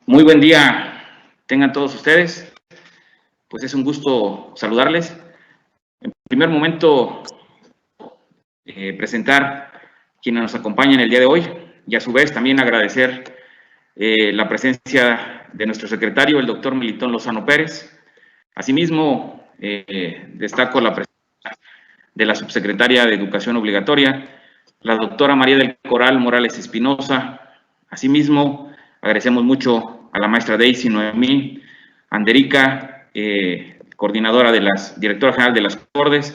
Muy buen día tengan todos ustedes. Pues es un gusto saludarles. En primer momento, presentar quienes nos acompañan el día de hoy y a su vez también agradecer la presencia de nuestro secretario, el doctor Melitón Lozano Pérez. Asimismo, destaco la presencia de la subsecretaria de Educación Obligatoria, la doctora María del Coral Morales Espinosa. Asimismo, agradecemos mucho a la maestra Daisy Noemí Anderica, coordinadora de directora general de las Cordes,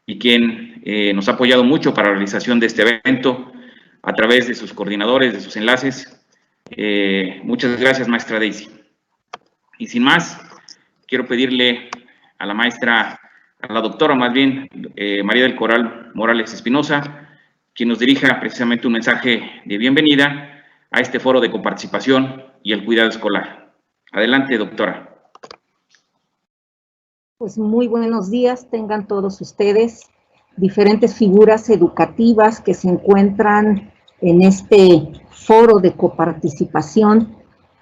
y quien nos ha apoyado mucho para la realización de este evento a través de sus coordinadores, de sus enlaces. Muchas gracias, maestra Daisy. Y sin más, quiero pedirle a la maestra, a la doctora más bien, María del Coral Morales Espinosa, quien nos dirija precisamente un mensaje de bienvenida a este foro de coparticipación y el cuidado escolar. Adelante, doctora. Pues muy buenos días tengan todos ustedes, diferentes figuras educativas que se encuentran en este foro de coparticipación.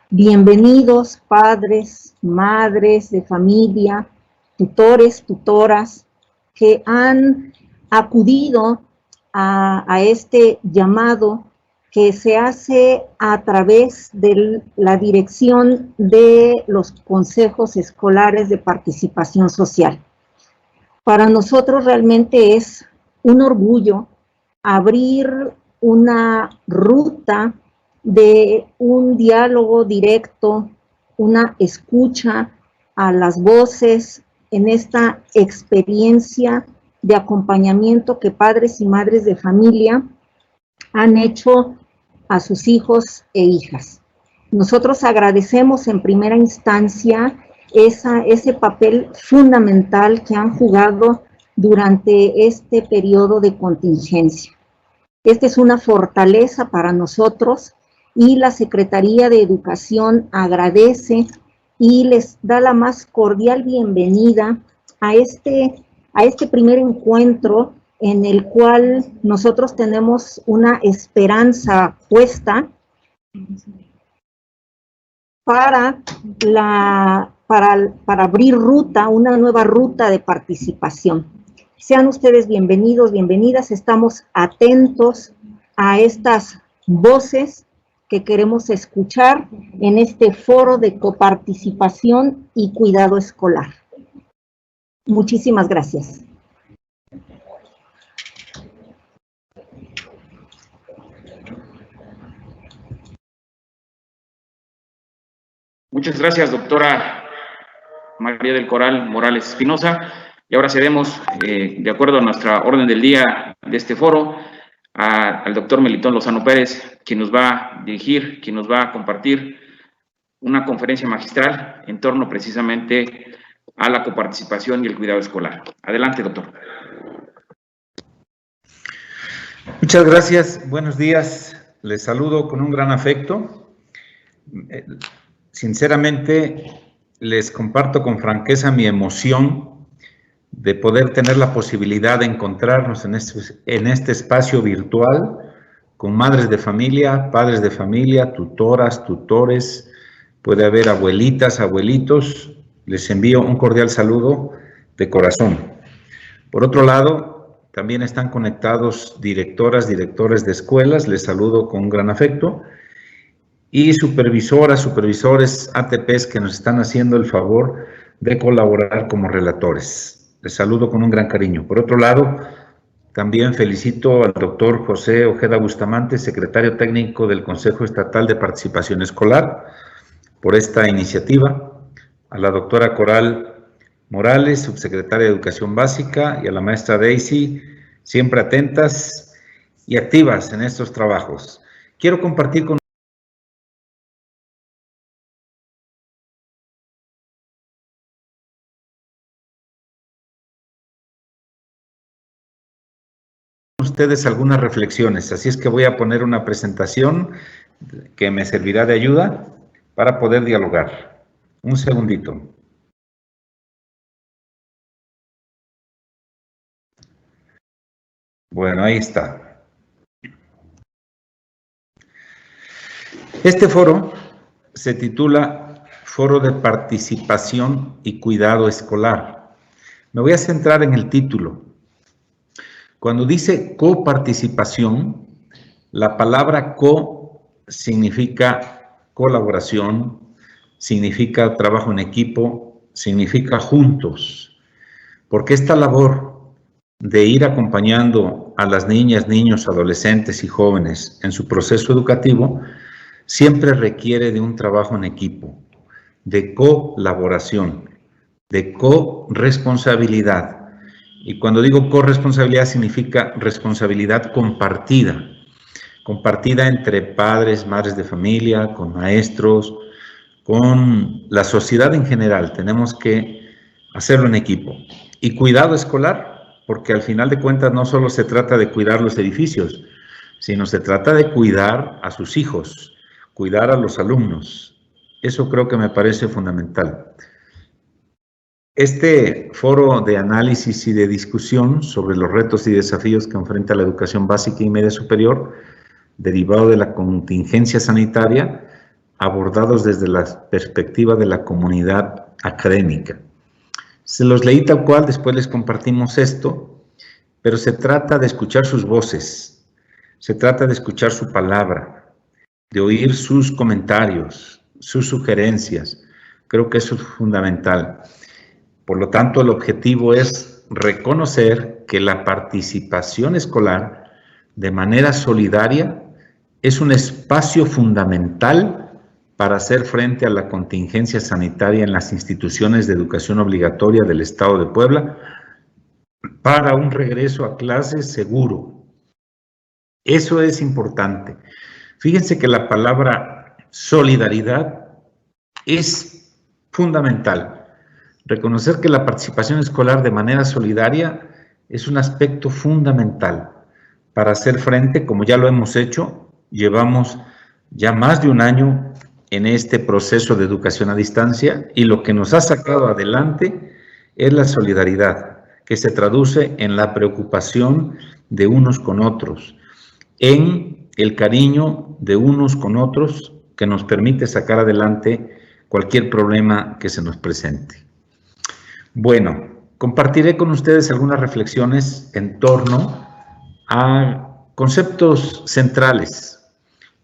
Bienvenidos padres, madres de familia, tutores, tutoras que han acudido a este llamado que se hace a través de la dirección de los consejos escolares de participación social. Para nosotros realmente es un orgullo abrir una ruta de un diálogo directo, una escucha a las voces en esta experiencia de acompañamiento que padres y madres de familia han hecho a sus hijos e hijas. Nosotros agradecemos en primera instancia ese papel fundamental que han jugado durante este periodo de contingencia. Esta es una fortaleza para nosotros y la Secretaría de Educación agradece y les da la más cordial bienvenida a este primer encuentro en el cual nosotros tenemos una esperanza puesta para abrir ruta, una nueva ruta de participación. Sean ustedes bienvenidos, bienvenidas, estamos atentos a estas voces que queremos escuchar en este foro de coparticipación y cuidado escolar. Muchísimas gracias. Muchas gracias, doctora María del Coral Morales Espinosa. Y ahora cedemos, de acuerdo a nuestra orden del día de este foro, al doctor Melitón Lozano Pérez, quien nos va a dirigir, quien nos va a compartir una conferencia magistral en torno precisamente a la coparticipación y el cuidado escolar. Adelante, doctor. Muchas gracias, buenos días. Les saludo con un gran afecto. Sinceramente, les comparto con franqueza mi emoción de poder tener la posibilidad de encontrarnos en este espacio virtual con madres de familia, padres de familia, tutoras, tutores, puede haber abuelitas, abuelitos. Les envío un cordial saludo de corazón. Por otro lado, también están conectados directoras, directores de escuelas, les saludo con un gran afecto. Y supervisoras, supervisores, ATPs que nos están haciendo el favor de colaborar como relatores. Les saludo con un gran cariño. Por otro lado, también felicito al doctor José Ojeda Bustamante, secretario técnico del Consejo Estatal de Participación Escolar, por esta iniciativa, a la doctora Coral Morales, subsecretaria de Educación Básica, y a la maestra Daisy, siempre atentas y activas en estos trabajos. Quiero compartir con ustedes algunas reflexiones, así es que voy a poner una presentación que me servirá de ayuda para poder dialogar. Un segundito. Bueno, ahí está. Este foro se titula Foro de Participación y Cuidado Escolar. Me voy a centrar en el título. Cuando dice coparticipación, la palabra co significa colaboración, significa trabajo en equipo, significa juntos. Porque esta labor de ir acompañando a las niñas, niños, adolescentes y jóvenes en su proceso educativo siempre requiere de un trabajo en equipo, de colaboración, de corresponsabilidad. Y cuando digo corresponsabilidad significa responsabilidad compartida, compartida entre padres, madres de familia, con maestros, con la sociedad en general. Tenemos que hacerlo en equipo. Y cuidado escolar, porque al final de cuentas no solo se trata de cuidar los edificios, sino se trata de cuidar a sus hijos, cuidar a los alumnos. Eso creo que me parece fundamental. Este foro de análisis y de discusión sobre los retos y desafíos que enfrenta la educación básica y media superior, derivado de la contingencia sanitaria, abordados desde la perspectiva de la comunidad académica. Se los leí tal cual, después les compartimos esto, pero se trata de escuchar sus voces, se trata de escuchar su palabra, de oír sus comentarios, sus sugerencias. Creo que eso es fundamental. Por lo tanto, el objetivo es reconocer que la participación escolar de manera solidaria es un espacio fundamental para hacer frente a la contingencia sanitaria en las instituciones de educación obligatoria del Estado de Puebla para un regreso a clases seguro. Eso es importante. Fíjense que la palabra solidaridad es fundamental. Reconocer que la participación escolar de manera solidaria es un aspecto fundamental para hacer frente, como ya lo hemos hecho, llevamos ya más de un año en este proceso de educación a distancia y lo que nos ha sacado adelante es la solidaridad, que se traduce en la preocupación de unos con otros, en el cariño de unos con otros que nos permite sacar adelante cualquier problema que se nos presente. Bueno, compartiré con ustedes algunas reflexiones en torno a conceptos centrales.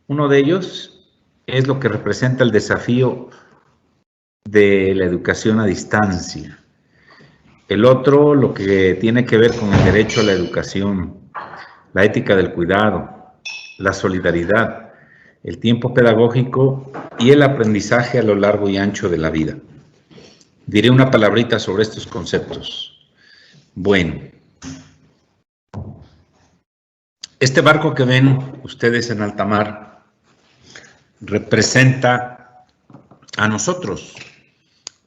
Uno de ellos es lo que representa el desafío de la educación a distancia. El otro, lo que tiene que ver con el derecho a la educación, la ética del cuidado, la solidaridad, el tiempo pedagógico y el aprendizaje a lo largo y ancho de la vida. Diré una palabrita sobre estos conceptos. Bueno, este barco que ven ustedes en alta mar representa a nosotros,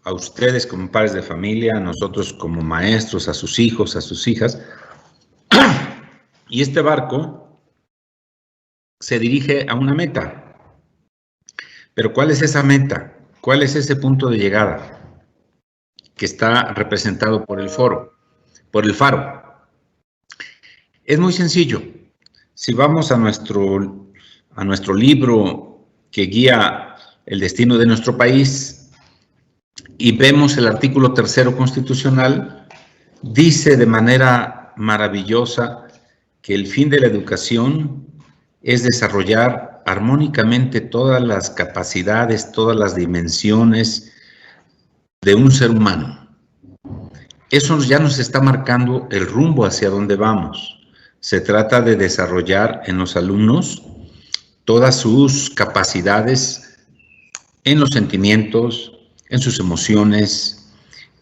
a ustedes como padres de familia, a nosotros como maestros, a sus hijos, a sus hijas. Y este barco se dirige a una meta. Pero ¿cuál es esa meta? ¿Cuál es ese punto de llegada que está representado por el faro? Es muy sencillo. Si vamos a nuestro libro que guía el destino de nuestro país y vemos el artículo 3º constitucional, dice de manera maravillosa que el fin de la educación es desarrollar armónicamente todas las capacidades, todas las dimensiones de un ser humano. Eso ya nos está marcando el rumbo hacia donde vamos. Se trata de desarrollar en los alumnos todas sus capacidades en los sentimientos, en sus emociones,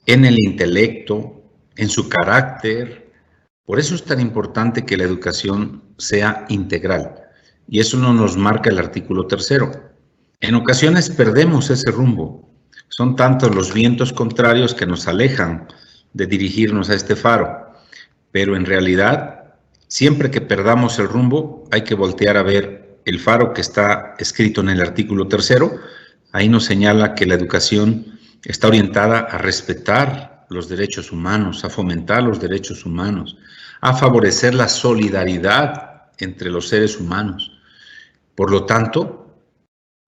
en el intelecto, en su carácter. Por eso es tan importante que la educación sea integral. Y eso nos marca el artículo 3º. En ocasiones perdemos ese rumbo. Son tantos los vientos contrarios que nos alejan de dirigirnos a este faro. Pero en realidad, siempre que perdamos el rumbo, hay que voltear a ver el faro que está escrito en el artículo 3º. Ahí nos señala que la educación está orientada a respetar los derechos humanos, a fomentar los derechos humanos, a favorecer la solidaridad entre los seres humanos. Por lo tanto,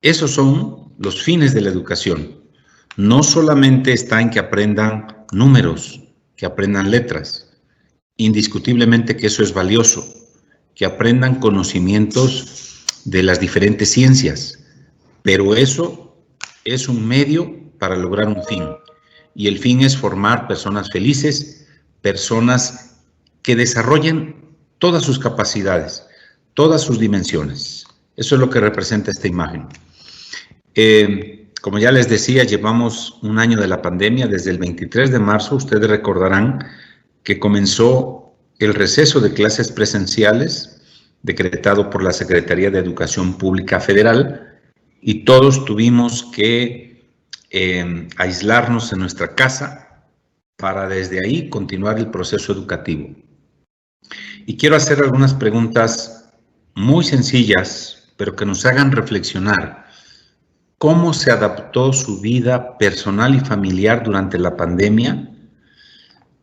esos son los fines de la educación. No solamente está en que aprendan números, que aprendan letras. Indiscutiblemente que eso es valioso, que aprendan conocimientos de las diferentes ciencias, pero eso es un medio para lograr un fin. Y el fin es formar personas felices, personas que desarrollen todas sus capacidades, todas sus dimensiones. Eso es lo que representa esta imagen. Como ya les decía, llevamos un año de la pandemia. Desde el 23 de marzo, ustedes recordarán que comenzó el receso de clases presenciales decretado por la Secretaría de Educación Pública Federal, y todos tuvimos que aislarnos en nuestra casa para desde ahí continuar el proceso educativo. Y quiero hacer algunas preguntas muy sencillas, pero que nos hagan reflexionar. ¿Cómo se adaptó su vida personal y familiar durante la pandemia?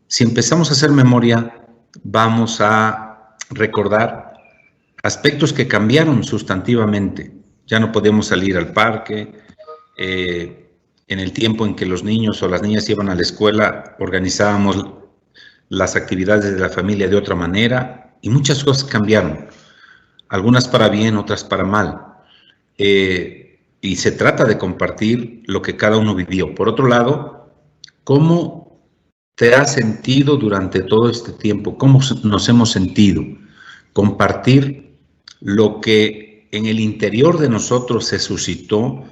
Si empezamos a hacer memoria, vamos a recordar aspectos que cambiaron sustantivamente. Ya no podemos salir al parque. En el tiempo en que los niños o las niñas iban a la escuela, organizábamos las actividades de la familia de otra manera, y muchas cosas cambiaron. Algunas para bien, otras para mal. Y se trata de compartir lo que cada uno vivió. Por otro lado, ¿cómo te has sentido durante todo este tiempo? ¿Cómo nos hemos sentido? Compartir lo que en el interior de nosotros se suscitó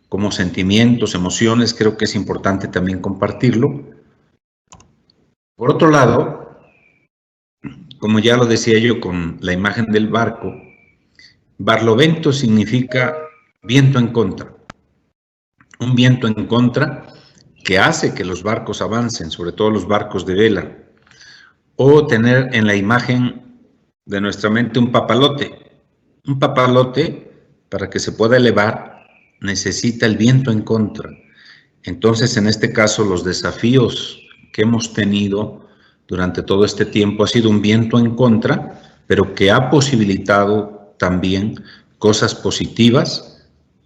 como sentimientos, emociones, creo que es importante también compartirlo. Por otro lado, como ya lo decía yo con la imagen del barco, barlovento significa viento en contra. Un viento en contra que hace que los barcos avancen, sobre todo los barcos de vela. O tener en la imagen de nuestra mente un papalote. Un papalote, para que se pueda elevar, necesita el viento en contra. Entonces, en este caso, los desafíos que hemos tenido durante todo este tiempo ha sido un viento en contra, pero que ha posibilitado también cosas positivas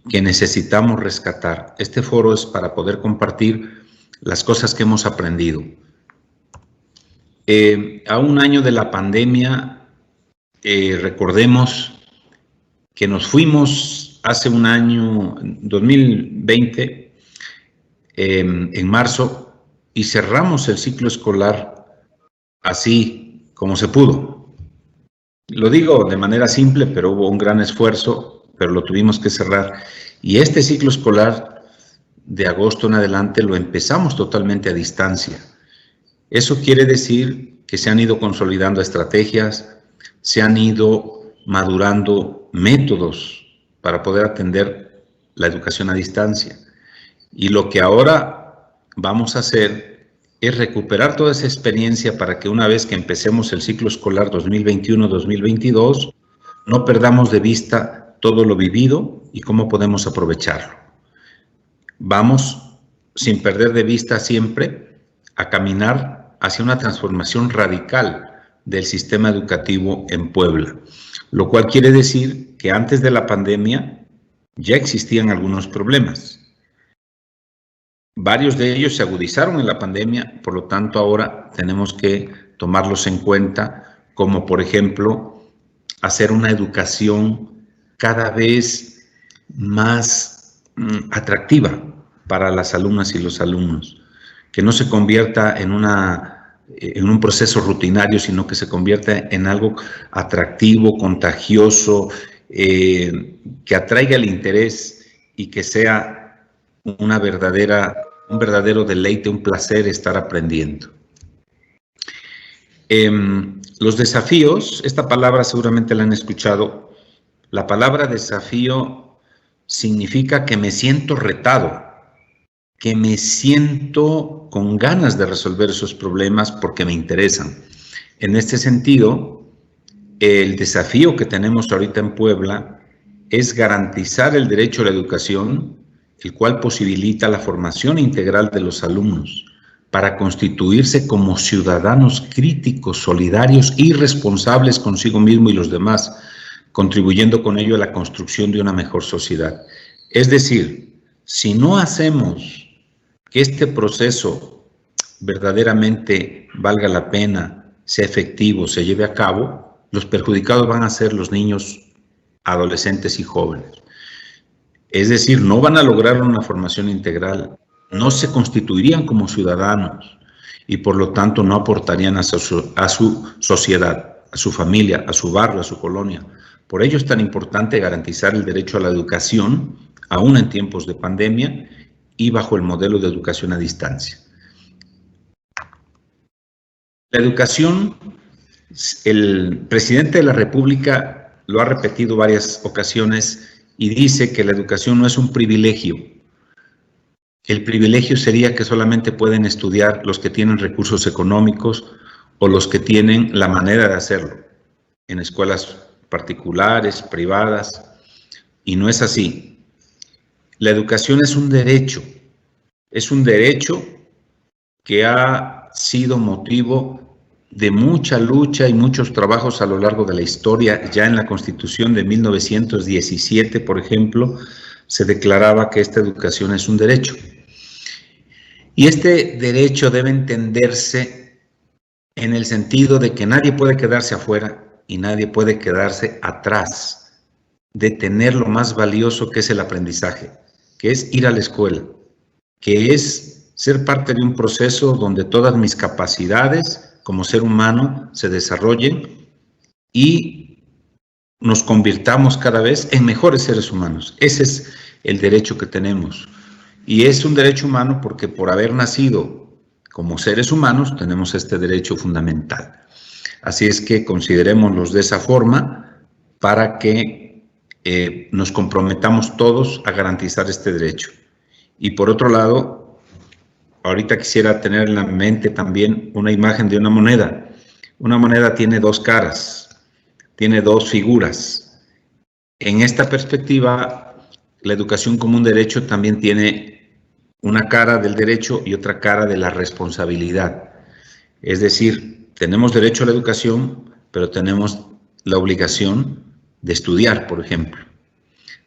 que necesitamos rescatar. Este foro es para poder compartir las cosas que hemos aprendido. A un año de la pandemia, recordemos que nos fuimos hace un año, 2020, en marzo, y cerramos el ciclo escolar así como se pudo. Lo digo de manera simple, pero hubo un gran esfuerzo, pero lo tuvimos que cerrar. Y este ciclo escolar de agosto en adelante lo empezamos totalmente a distancia. Eso quiere decir que se han ido consolidando estrategias, se han ido madurando métodos para poder atender la educación a distancia. Y lo que ahora vamos a hacer es recuperar toda esa experiencia para que una vez que empecemos el ciclo escolar 2021-2022, no perdamos de vista todo lo vivido y cómo podemos aprovecharlo. Vamos, sin perder de vista siempre, a caminar hacia una transformación radical del sistema educativo en Puebla, lo cual quiere decir que antes de la pandemia ya existían algunos problemas. Varios de ellos se agudizaron en la pandemia, por lo tanto ahora tenemos que tomarlos en cuenta, como por ejemplo, hacer una educación cada vez más atractiva para las alumnas y los alumnos, que no se convierta en un proceso rutinario, sino que se convierta en algo atractivo, contagioso, que atraiga el interés y que sea un verdadero deleite, un placer estar aprendiendo. Los desafíos, esta palabra seguramente la han escuchado. La palabra desafío significa que me siento retado, que me siento con ganas de resolver esos problemas porque me interesan. En este sentido, el desafío que tenemos ahorita en Puebla es garantizar el derecho a la educación, el cual posibilita la formación integral de los alumnos para constituirse como ciudadanos críticos, solidarios y responsables consigo mismo y los demás, contribuyendo con ello a la construcción de una mejor sociedad. Es decir, Si no hacemos que este proceso verdaderamente valga la pena, sea efectivo, se lleve a cabo, los perjudicados van a ser los niños, adolescentes y jóvenes. Es decir, no van a lograr una formación integral, no se constituirían como ciudadanos y por lo tanto no aportarían a su sociedad, a su familia, a su barrio, a su colonia. Por ello es tan importante garantizar el derecho a la educación, aún en tiempos de pandemia y bajo el modelo de educación a distancia. La educación, el presidente de la República lo ha repetido varias ocasiones y dice que la educación no es un privilegio. El privilegio sería que solamente pueden estudiar los que tienen recursos económicos o los que tienen la manera de hacerlo, en escuelas particulares, privadas, y no es así. La educación es un derecho que ha sido motivo de mucha lucha y muchos trabajos a lo largo de la historia. Ya en la Constitución de 1917, por ejemplo, se declaraba que esta educación es un derecho. Y este derecho debe entenderse en el sentido de que nadie puede quedarse afuera y nadie puede quedarse atrás de tener lo más valioso que es el aprendizaje, que es ir a la escuela, que es ser parte de un proceso donde todas mis capacidades como ser humano se desarrollen y nos convirtamos cada vez en mejores seres humanos. Ese es el derecho que tenemos. Y es un derecho humano porque por haber nacido como seres humanos tenemos este derecho fundamental. Así es que considerémoslos de esa forma para que nos comprometamos todos a garantizar este derecho. Y por otro lado, ahorita quisiera tener en la mente también una imagen de una moneda. Una moneda tiene dos caras, tiene dos figuras. En esta perspectiva, la educación como un derecho también tiene una cara del derecho y otra cara de la responsabilidad. Es decir, tenemos derecho a la educación, pero tenemos la obligación de estudiar, por ejemplo.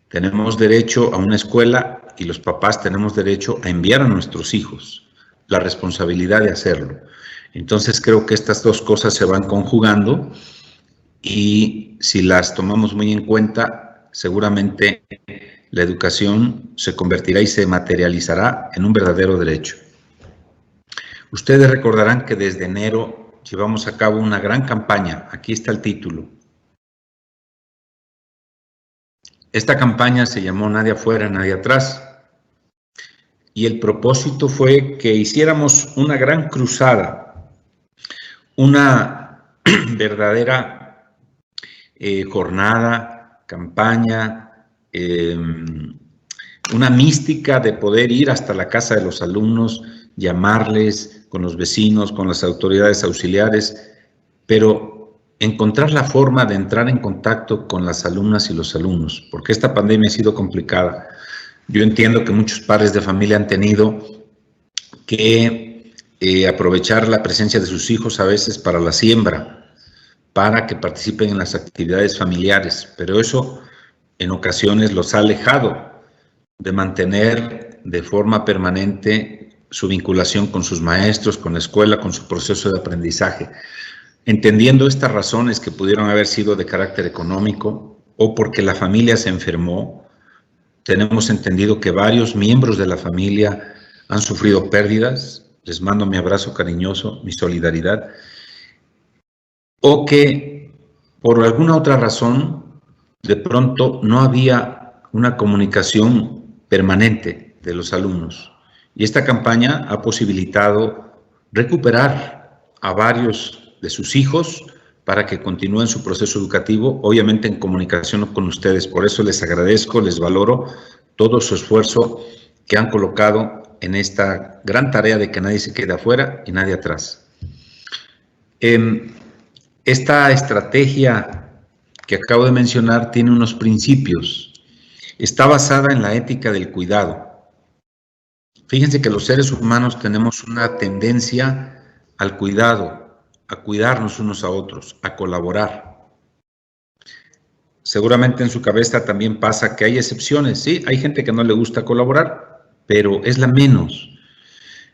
Tenemos derecho a una escuela y los papás tenemos derecho a enviar a nuestros hijos, la responsabilidad de hacerlo. Entonces creo que estas dos cosas se van conjugando y si las tomamos muy en cuenta, seguramente la educación se convertirá y se materializará en un verdadero derecho. Ustedes recordarán que desde enero llevamos a cabo una gran campaña. Aquí está el título. Esta campaña se llamó Nadie afuera, nadie atrás. Y el propósito fue que hiciéramos una gran cruzada, una verdadera jornada, campaña, una mística de poder ir hasta la casa de los alumnos, llamarles con los vecinos, con las autoridades auxiliares, pero encontrar la forma de entrar en contacto con las alumnas y los alumnos, porque esta pandemia ha sido complicada. Yo entiendo que muchos padres de familia han tenido que aprovechar la presencia de sus hijos a veces para la siembra, para que participen en las actividades familiares, pero eso en ocasiones los ha alejado de mantener de forma permanente su vinculación con sus maestros, con la escuela, con su proceso de aprendizaje. Entendiendo estas razones que pudieron haber sido de carácter económico o porque la familia se enfermó, tenemos entendido que varios miembros de la familia han sufrido pérdidas. Les mando mi abrazo cariñoso, mi solidaridad. O que por alguna otra razón, de pronto no había una comunicación permanente de los alumnos. Y esta campaña ha posibilitado recuperar a varios de sus hijos para que continúen su proceso educativo, obviamente en comunicación con ustedes. Por eso les agradezco, les valoro todo su esfuerzo que han colocado en esta gran tarea de que nadie se quede afuera y nadie atrás. Esta estrategia que acabo de mencionar tiene unos principios. Está basada en la ética del cuidado. Fíjense que los seres humanos tenemos una tendencia al cuidado, a cuidarnos unos a otros, a colaborar. Seguramente en su cabeza también pasa que hay excepciones, ¿sí? Hay gente que no le gusta colaborar, pero es la menos.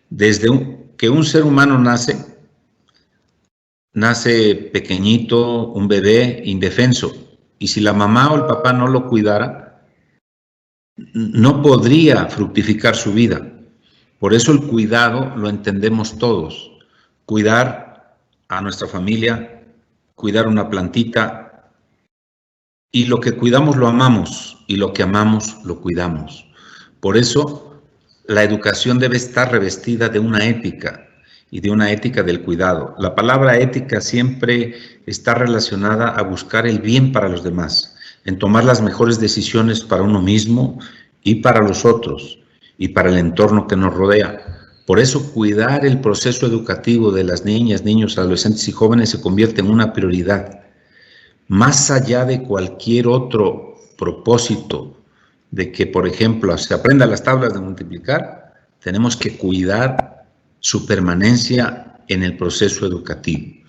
Desde que un ser humano nace pequeñito, un bebé indefenso, y si la mamá o el papá no lo cuidara, no podría fructificar su vida. Por eso el cuidado lo entendemos todos. Cuidar a nuestra familia, cuidar una plantita, y lo que cuidamos lo amamos, y lo que amamos lo cuidamos. Por eso la educación debe estar revestida de una ética, y de una ética del cuidado. La palabra ética siempre está relacionada a buscar el bien para los demás, en tomar las mejores decisiones para uno mismo y para los otros, y para el entorno que nos rodea. Por eso cuidar el proceso educativo de las niñas, niños, adolescentes y jóvenes se convierte en una prioridad. Más allá de cualquier otro propósito, de que, por ejemplo, se aprenda las tablas de multiplicar, tenemos que cuidar su permanencia en el proceso educativo.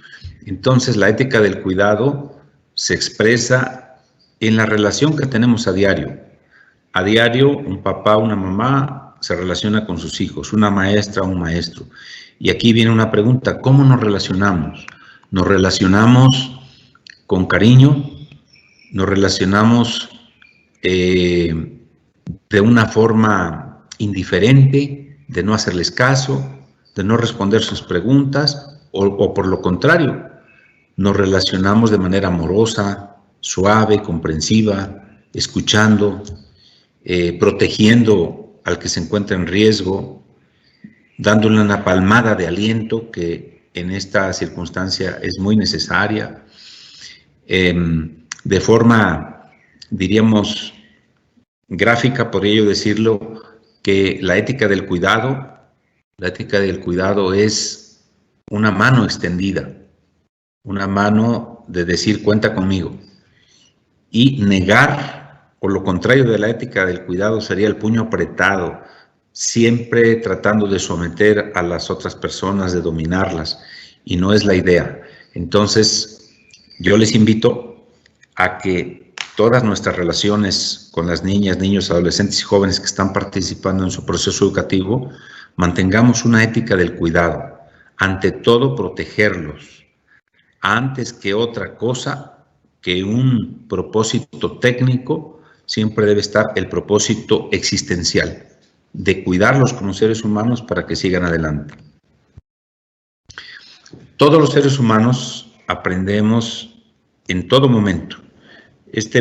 Entonces, la ética del cuidado se expresa en la relación que tenemos a diario. A diario, un papá, una mamá se relaciona con sus hijos, una maestra, un maestro. Y aquí viene una pregunta: ¿cómo nos relacionamos? ¿Nos relacionamos con cariño? ¿Nos relacionamos de una forma indiferente, de no hacerles caso, de no responder sus preguntas, o por lo contrario, nos relacionamos de manera amorosa, suave, comprensiva, escuchando, protegiendo al que se encuentra en riesgo, dándole una palmada de aliento que en esta circunstancia es muy necesaria, de forma, diríamos, gráfica, por ello decirlo, que la ética del cuidado es una mano extendida, una mano de decir cuenta conmigo, y negar, o lo contrario de la ética del cuidado, sería el puño apretado, siempre tratando de someter a las otras personas, de dominarlas, y no es la idea. Entonces, yo les invito a que todas nuestras relaciones con las niñas, niños, adolescentes y jóvenes que están participando en su proceso educativo, mantengamos una ética del cuidado. Ante todo, protegerlos. Antes que otra cosa, que un propósito técnico, siempre debe estar el propósito existencial, de cuidarlos como seres humanos para que sigan adelante. Todos los seres humanos aprendemos en todo momento. Esta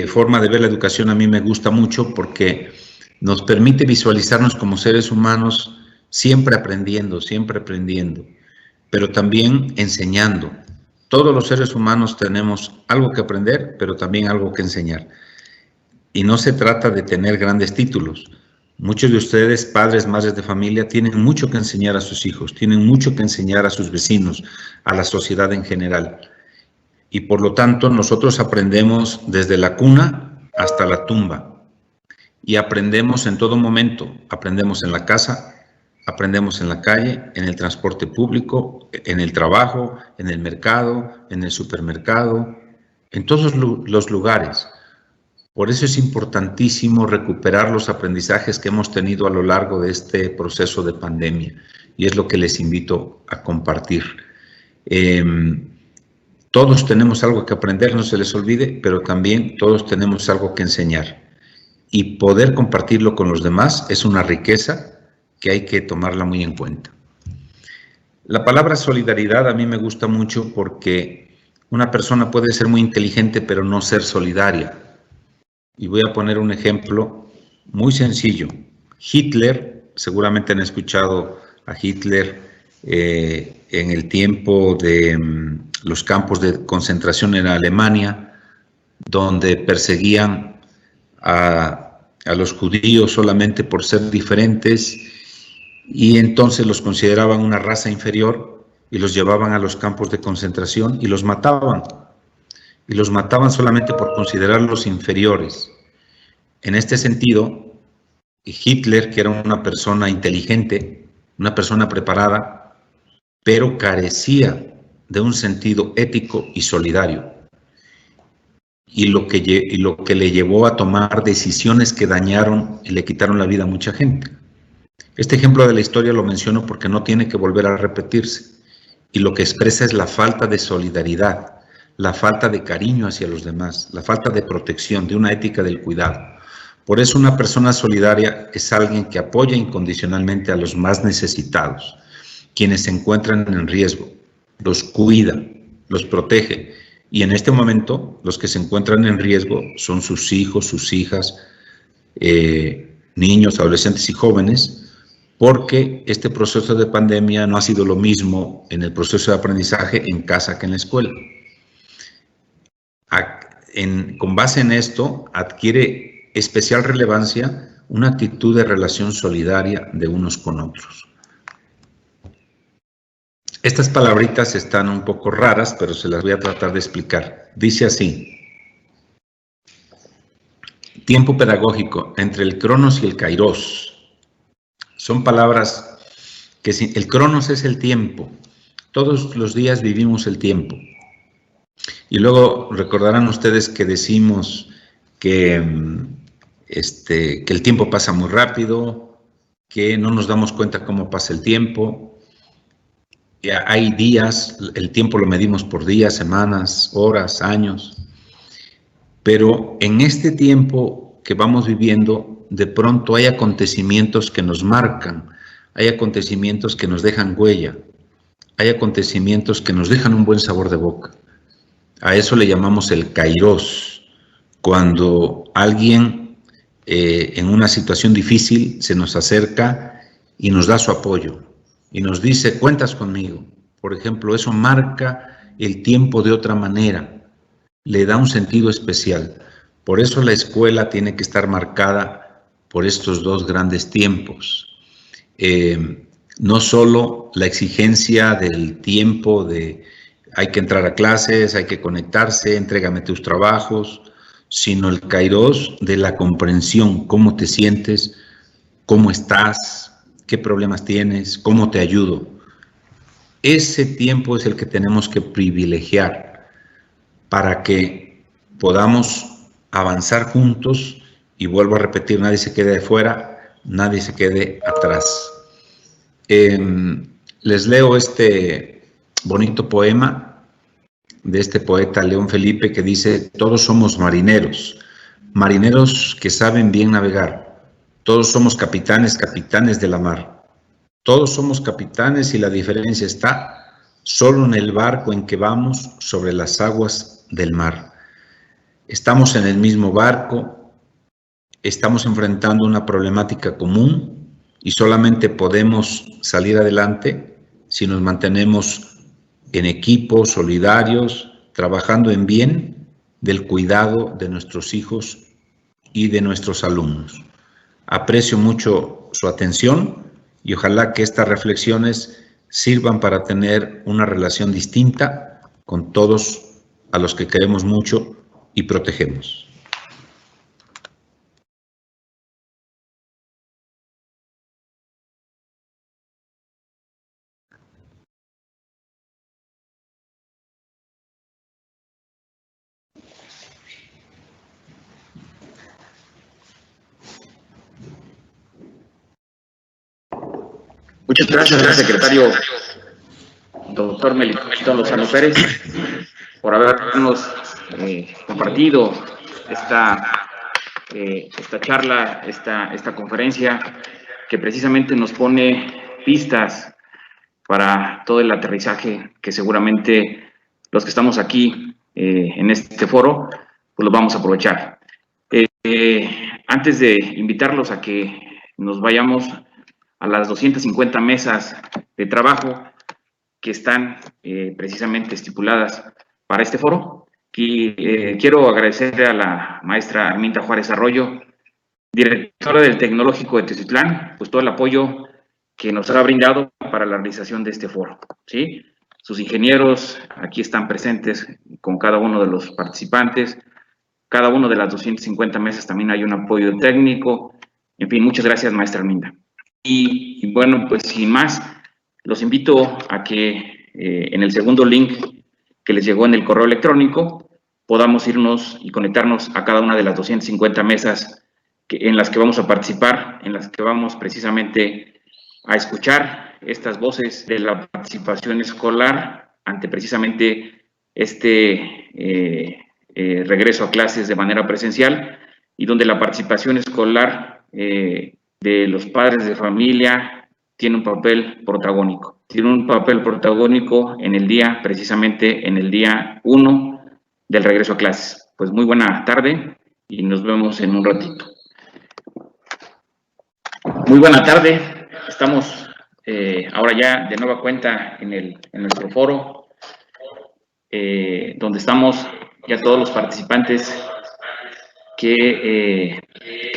forma de ver la educación a mí me gusta mucho porque nos permite visualizarnos como seres humanos siempre aprendiendo, pero también enseñando. Todos los seres humanos tenemos algo que aprender, pero también algo que enseñar. Y no se trata de tener grandes títulos. Muchos de ustedes, padres, madres de familia, tienen mucho que enseñar a sus hijos, tienen mucho que enseñar a sus vecinos, a la sociedad en general. Y por lo tanto, nosotros aprendemos desde la cuna hasta la tumba. Y aprendemos en todo momento. Aprendemos en la casa, aprendemos en la calle, en el transporte público, en el trabajo, en el mercado, en el supermercado, en todos los lugares. Por eso es importantísimo recuperar los aprendizajes que hemos tenido a lo largo de este proceso de pandemia. Y es lo que les invito a compartir. Todos tenemos algo que aprender, no se les olvide, pero también todos tenemos algo que enseñar. Y poder compartirlo con los demás es una riqueza que hay que tomarla muy en cuenta. La palabra solidaridad a mí me gusta mucho porque una persona puede ser muy inteligente pero no ser solidaria. Y voy a poner un ejemplo muy sencillo. Hitler, seguramente han escuchado a Hitler en el tiempo de los campos de concentración en Alemania, donde perseguían a los judíos solamente por ser diferentes, y entonces los consideraban una raza inferior y los llevaban a los campos de concentración y los mataban. Y los mataban solamente por considerarlos inferiores. En este sentido, Hitler, que era una persona inteligente, una persona preparada, pero carecía de un sentido ético y solidario. y lo que le llevó a tomar decisiones que dañaron y le quitaron la vida a mucha gente. Este ejemplo de la historia lo menciono porque no tiene que volver a repetirse, y lo que expresa es la falta de solidaridad, la falta de cariño hacia los demás, la falta de protección, de una ética del cuidado. Por eso una persona solidaria es alguien que apoya incondicionalmente a los más necesitados, quienes se encuentran en riesgo, los cuida, los protege, y en este momento los que se encuentran en riesgo son sus hijos, sus hijas, niños, adolescentes y jóvenes, porque este proceso de pandemia no ha sido lo mismo en el proceso de aprendizaje en casa que en la escuela. Con base en esto, adquiere especial relevancia una actitud de relación solidaria de unos con otros. Estas palabritas están un poco raras, pero se las voy a tratar de explicar. Dice así: tiempo pedagógico, entre el cronos y el kairos. Son palabras que el cronos es el tiempo. Todos los días vivimos el tiempo. Y luego recordarán ustedes que decimos que el tiempo pasa muy rápido, que no nos damos cuenta cómo pasa el tiempo. Hay días, el tiempo lo medimos por días, semanas, horas, años. Pero en este tiempo que vamos viviendo, de pronto hay acontecimientos que nos marcan, hay acontecimientos que nos dejan huella, hay acontecimientos que nos dejan un buen sabor de boca. A eso le llamamos el kairos, cuando alguien en una situación difícil se nos acerca y nos da su apoyo y nos dice: cuentas conmigo. Por ejemplo, eso marca el tiempo de otra manera, le da un sentido especial. Por eso la escuela tiene que estar marcada por estos dos grandes tiempos. No solo la exigencia del tiempo de hay que entrar a clases, hay que conectarse, entrégame tus trabajos, sino el kairos de la comprensión, cómo te sientes, cómo estás, qué problemas tienes, cómo te ayudo. Ese tiempo es el que tenemos que privilegiar para que podamos avanzar juntos, y vuelvo a repetir, nadie se quede de fuera, nadie se quede atrás. Les leo este bonito poema de este poeta León Felipe que dice: todos somos marineros, marineros que saben bien navegar, todos somos capitanes, capitanes de la mar, todos somos capitanes y la diferencia está solo en el barco en que vamos sobre las aguas del mar. Estamos en el mismo barco, estamos enfrentando una problemática común y solamente podemos salir adelante si nos mantenemos en equipo, solidarios, trabajando en bien del cuidado de nuestros hijos y de nuestros alumnos. Aprecio mucho su atención y ojalá que estas reflexiones sirvan para tener una relación distinta con todos a los que queremos mucho y protegemos. Muchas gracias, secretario doctor Melitón Lozano Pérez, por habernos compartido esta charla, esta conferencia, que precisamente nos pone pistas para todo el aterrizaje que seguramente los que estamos aquí en este foro, pues lo vamos a aprovechar. Antes de invitarlos a que nos vayamos a las 250 mesas de trabajo que están precisamente estipuladas para este foro, y quiero agradecer a la maestra Arminda Juárez Arroyo, directora del Tecnológico de Teotitlán, pues todo el apoyo que nos ha brindado para la realización de este foro, ¿sí? Sus ingenieros aquí están presentes con cada uno de los participantes, cada uno de las 250 mesas también hay un apoyo técnico. En fin, muchas gracias, maestra Arminda. Y bueno, pues sin más, los invito a que en el segundo link que les llegó en el correo electrónico, podamos irnos y conectarnos a cada una de las 250 mesas en las que vamos a participar, en las que vamos precisamente a escuchar estas voces de la participación escolar ante precisamente este regreso a clases de manera presencial, y donde la participación escolar de los padres de familia tiene un papel protagónico. Tiene un papel protagónico en el día, precisamente en el día 1 del regreso a clases. Pues muy buena tarde y nos vemos en un ratito. Muy buena tarde. Estamos ahora ya de nueva cuenta en nuestro foro, donde estamos ya todos los participantes que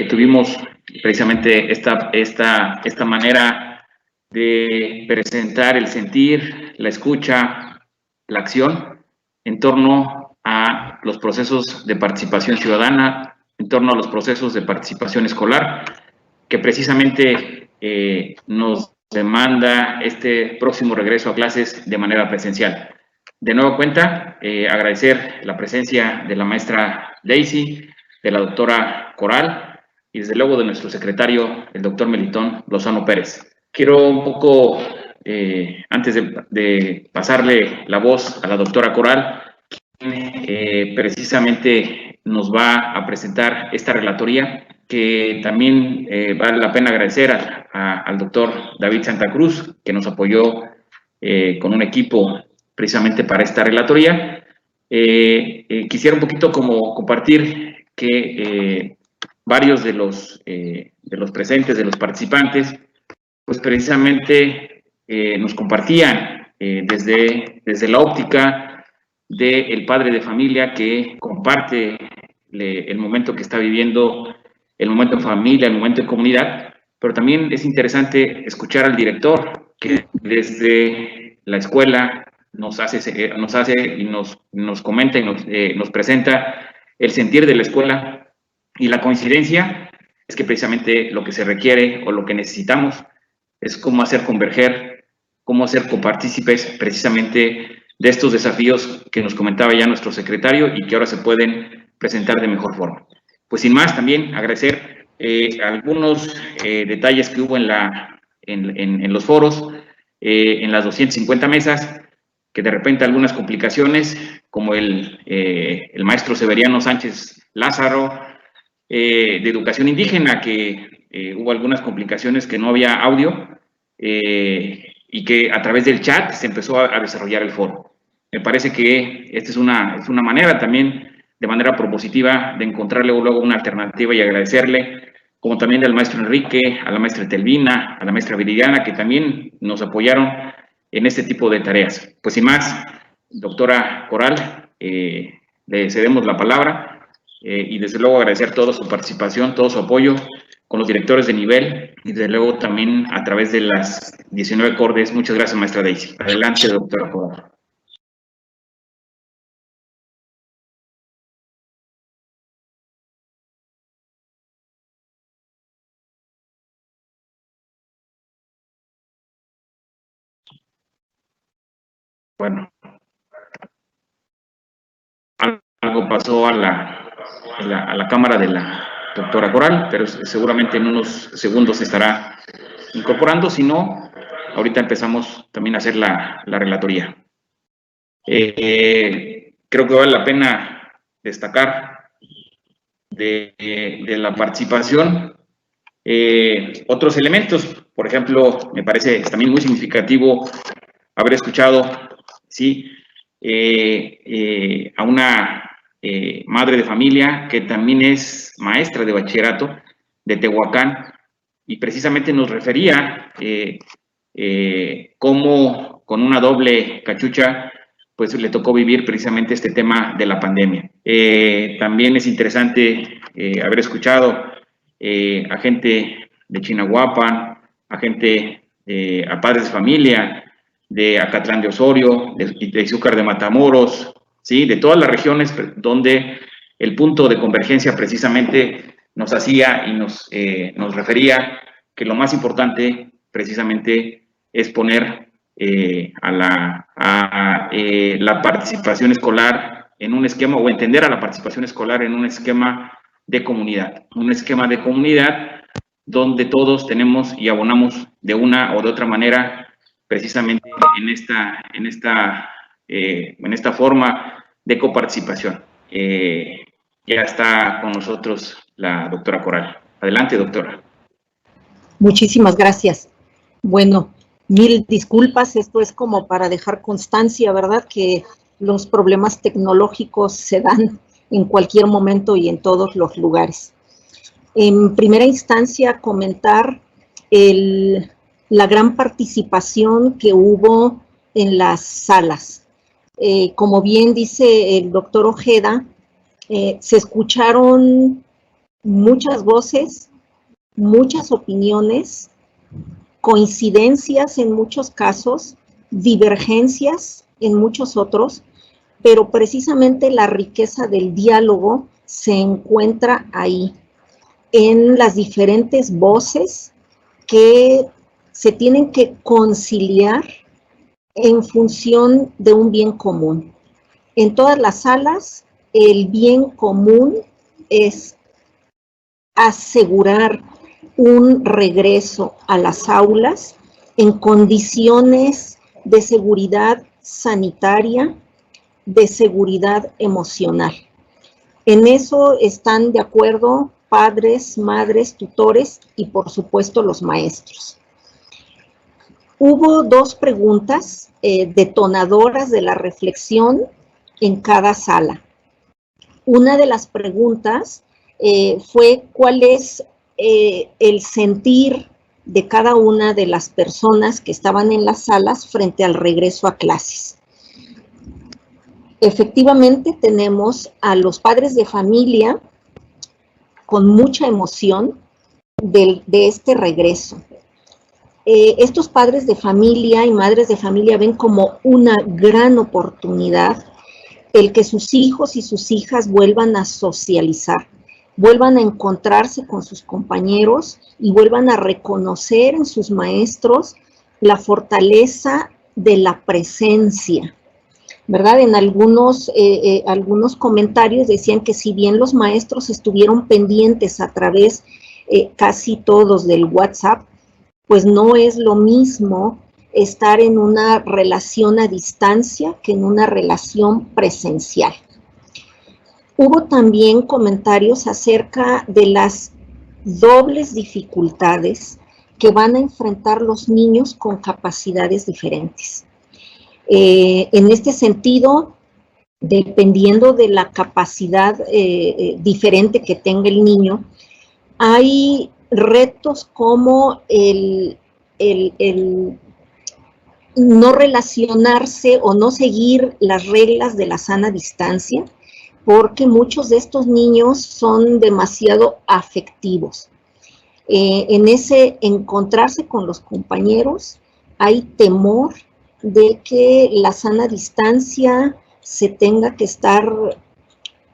tuvimos precisamente esta manera de presentar el sentir, la escucha, la acción en torno a los procesos de participación ciudadana, en torno a los procesos de participación escolar, que precisamente nos demanda este próximo regreso a clases de manera presencial. De nueva cuenta, agradecer la presencia de la maestra Daisy, de la doctora Coral y desde luego de nuestro secretario, el doctor Melitón Lozano Pérez. Quiero un poco, antes de pasarle la voz a la doctora Coral, precisamente nos va a presentar esta relatoría, que también vale la pena agradecer al doctor David Santa Cruz, que nos apoyó con un equipo precisamente para esta relatoría. Quisiera un poquito como compartir que varios de los presentes, de los participantes, pues precisamente nos compartían desde la óptica del padre de familia que comparte el momento que está viviendo, el momento en familia, el momento en comunidad, pero también es interesante escuchar al director que desde la escuela nos hace y nos comenta y nos presenta el sentir de la escuela, y la coincidencia es que precisamente lo que se requiere o lo que necesitamos es cómo hacer converger, cómo hacer copartícipes precisamente de estos desafíos que nos comentaba ya nuestro secretario y que ahora se pueden presentar de mejor forma. Pues sin más, también agradecer algunos detalles que hubo en los foros, en las 250 mesas, que de repente algunas complicaciones, como el maestro Severiano Sánchez Lázaro, de educación indígena, que hubo algunas complicaciones que no había audio, y que a través del chat se empezó a desarrollar el foro. Me parece que esta es una manera también, de manera propositiva, de encontrarle luego una alternativa y agradecerle, como también al maestro Enrique, a la maestra Telvina, a la maestra Viridiana, que también nos apoyaron en este tipo de tareas. Pues sin más, doctora Coral, le cedemos la palabra, y desde luego agradecer toda su participación, todo su apoyo con los directores de nivel y desde luego también a través de las 19 cordes. Muchas gracias, maestra Daisy. Adelante, doctora Coral. Bueno, algo pasó a la cámara de la doctora Coral, pero seguramente en unos segundos se estará incorporando. Si no, ahorita empezamos también a hacer la relatoría. Creo que vale la pena destacar de la participación otros elementos. Por ejemplo, me parece también muy significativo haber escuchado, sí, a una madre de familia que también es maestra de bachillerato de Tehuacán, y precisamente nos refería cómo con una doble cachucha pues le tocó vivir precisamente este tema de la pandemia. También es interesante haber escuchado a gente de Chinahuapan, a padres de familia de Acatlán de Osorio, de Izúcar de Matamoros, ¿sí? De todas las regiones donde el punto de convergencia precisamente nos hacía y nos refería que lo más importante precisamente es poner la participación escolar en un esquema, o entender a la participación escolar en un esquema de comunidad. Un esquema de comunidad donde todos tenemos y abonamos de una o de otra manera precisamente en esta forma de coparticipación. Ya está con nosotros la doctora Coral. Adelante, doctora. Muchísimas gracias. Bueno, mil disculpas, esto es como para dejar constancia, ¿verdad? Que los problemas tecnológicos se dan en cualquier momento y en todos los lugares. En primera instancia, comentar la gran participación que hubo en las salas. Como bien dice el doctor Ojeda, se escucharon muchas voces, muchas opiniones, coincidencias en muchos casos, divergencias en muchos otros, pero precisamente la riqueza del diálogo se encuentra ahí, en las diferentes voces que se tienen que conciliar en función de un bien común. En todas las salas, el bien común es asegurar un regreso a las aulas en condiciones de seguridad sanitaria, de seguridad emocional. En eso están de acuerdo padres, madres, tutores y por supuesto los maestros. Hubo dos preguntas detonadoras de la reflexión en cada sala. Una de las preguntas fue cuál es el sentir de cada una de las personas que estaban en las salas frente al regreso a clases. Efectivamente, tenemos a los padres de familia con mucha emoción de este regreso. Estos padres de familia y madres de familia ven como una gran oportunidad el que sus hijos y sus hijas vuelvan a socializar, vuelvan a encontrarse con sus compañeros y vuelvan a reconocer en sus maestros la fortaleza de la presencia, ¿verdad? En algunos comentarios decían que si bien los maestros estuvieron pendientes a través casi todos del WhatsApp, pues no es lo mismo estar en una relación a distancia que en una relación presencial. Hubo también comentarios acerca de las dobles dificultades que van a enfrentar los niños con capacidades diferentes. En este sentido, dependiendo de la capacidad diferente que tenga el niño, hay retos como el no relacionarse o no seguir las reglas de la sana distancia, porque muchos de estos niños son demasiado afectivos. En ese encontrarse con los compañeros hay temor de que la sana distancia se tenga que estar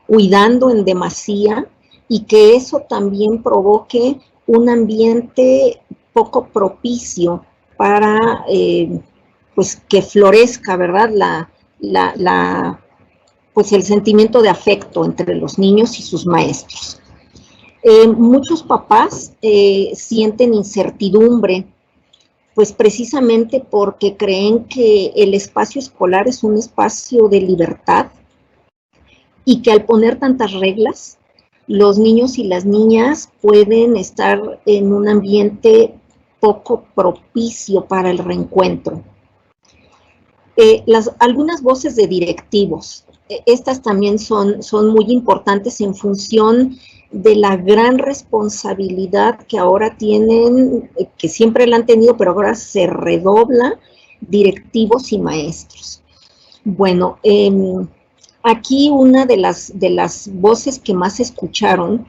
cuidando en demasía y que eso también provoque un ambiente poco propicio para pues que florezca, ¿verdad? Pues el sentimiento de afecto entre los niños y sus maestros. Muchos papás sienten incertidumbre, pues precisamente porque creen que el espacio escolar es un espacio de libertad y que al poner tantas reglas, los niños y las niñas pueden estar en un ambiente poco propicio para el reencuentro. Algunas voces de directivos, estas también son muy importantes en función de la gran responsabilidad que ahora tienen, que siempre la han tenido, pero ahora se redobla, directivos y maestros. Bueno, aquí una de las voces que más escucharon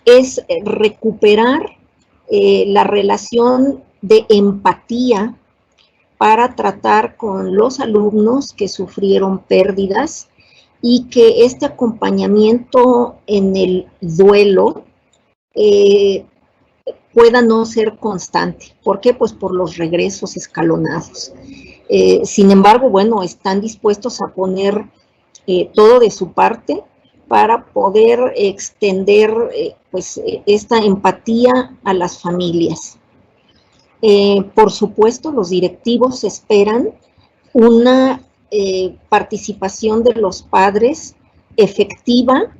es recuperar la relación de empatía para tratar con los alumnos que sufrieron pérdidas y que este acompañamiento en el duelo pueda no ser constante. ¿Por qué? Pues por los regresos escalonados. Sin embargo, bueno, están dispuestos a poner todo de su parte para poder extender pues, esta empatía a las familias. Por supuesto, los directivos esperan una participación de los padres efectiva,